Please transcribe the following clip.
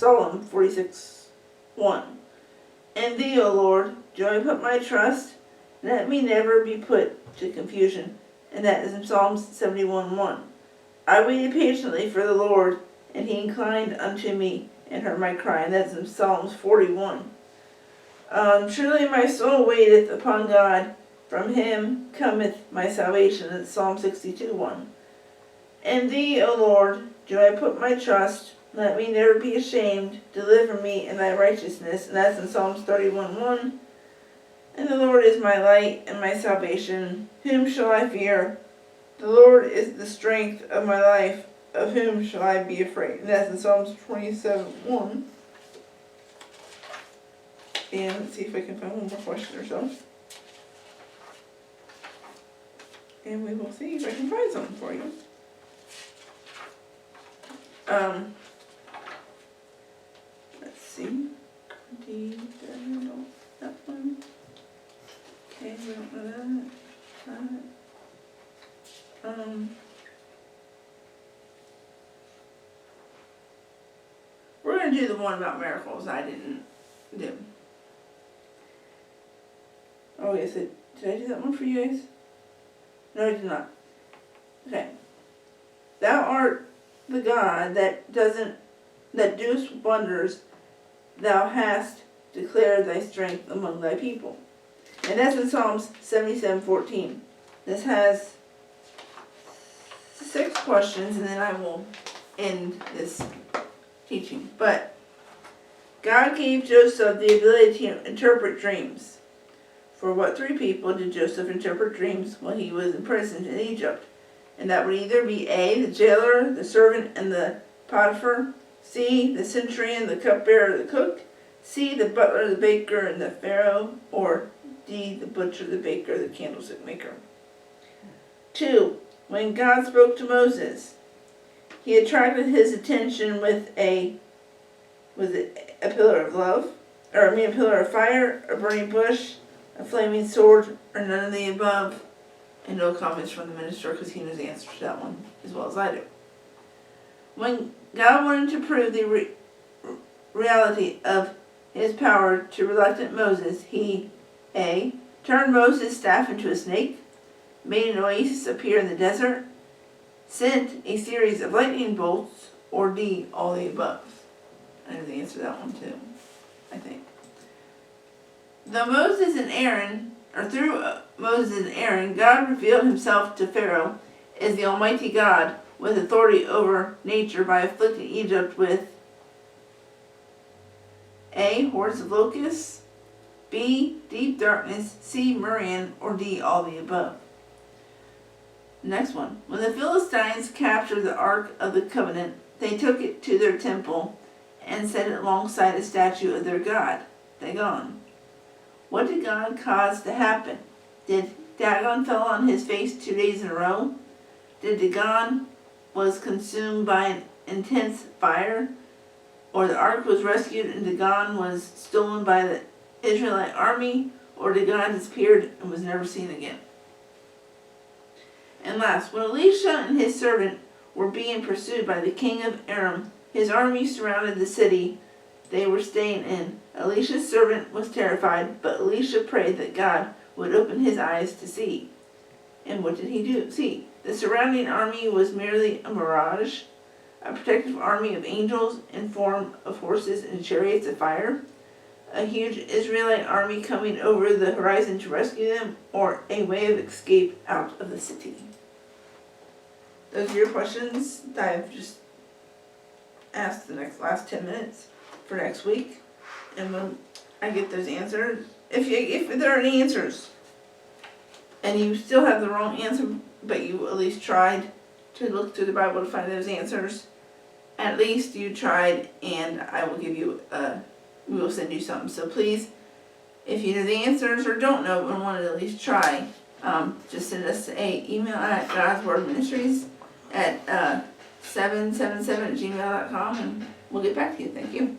Psalm 46:1. In thee, O Lord, do I put my trust. Let me never be put to confusion. And that is in Psalms 71:1. I waited patiently for the Lord, and he inclined unto me and heard my cry. And that's in Psalms 41. Truly my soul waiteth upon God. From him cometh my salvation. That's Psalm 62:1. In thee, O Lord, do I put my trust. Let me never be ashamed. Deliver me in thy righteousness. And that's in Psalms 31:1. And the Lord is my light and my salvation. Whom shall I fear? The Lord is the strength of my life. Of whom shall I be afraid? And that's in Psalms 27:1. And let's see if I can find one more question or so. And we will see if I can find something for you. Let's see. No, that one. Okay, we don't know that. We're going to do the one about miracles I didn't do. Oh, yes, did I do that one for you guys? No, I did not. Okay. Thou art the God that doest wonders. Thou hast declared thy strength among thy people. And that's in Psalms 77:14. This has 6 questions, and then I will end this teaching. But God gave Joseph the ability to interpret dreams. For what 3 people did Joseph interpret dreams while he was imprisoned in Egypt? And that would either be A, the jailer, the servant, and the Potiphar; C, the centurion, the cupbearer, the cook; C, the butler, the baker, and the Pharaoh; or D, the butcher, the baker, the candlestick maker. 2. When God spoke to Moses, he attracted his attention with a pillar of a pillar of fire, a burning bush, a flaming sword, or none of the above. And no comments from the minister, because he knows the answer to that one as well as I do. When God wanted to prove the reality of his power to reluctant Moses, he A, turned Moses' staff into a snake, made an oasis appear in the desert, sent a series of lightning bolts, or D, all the above. I know the answer to that one too, I think. Through Moses and Aaron, God revealed himself to Pharaoh as the Almighty God with authority over nature by afflicting Egypt with A, hordes of locusts; B, deep darkness; C, murrain; or D, all the above. Next one. When the Philistines captured the Ark of the Covenant, they took it to their temple and set it alongside a statue of their god, Dagon. What did God cause to happen? Did Dagon fell on his face 2 days in a row? Did Dagon was consumed by an intense fire? Or the ark was rescued and Dagon was stolen by the Israelite army? Or Dagon disappeared and was never seen again? And last, when Elisha and his servant were being pursued by the king of Aram, his army surrounded the city they were staying in. Elisha's servant was terrified, but Elisha prayed that God would open his eyes to see. And what did he do? See, the surrounding army was merely a mirage, a protective army of angels in form of horses and chariots of fire, a huge Israelite army coming over the horizon to rescue them, or a way of escape out of the city. Those are your questions that I've just asked the last 10 minutes for next week. And when I get those answered, if there are any answers, and you still have the wrong answer, but you at least tried to look through the Bible to find those answers, at least you tried, and I will give you we will send you something. So please, if you know the answers or don't know but want to at least try, just send us an email at godswordministries at 777@gmail.com, and we'll get back to you. Thank you.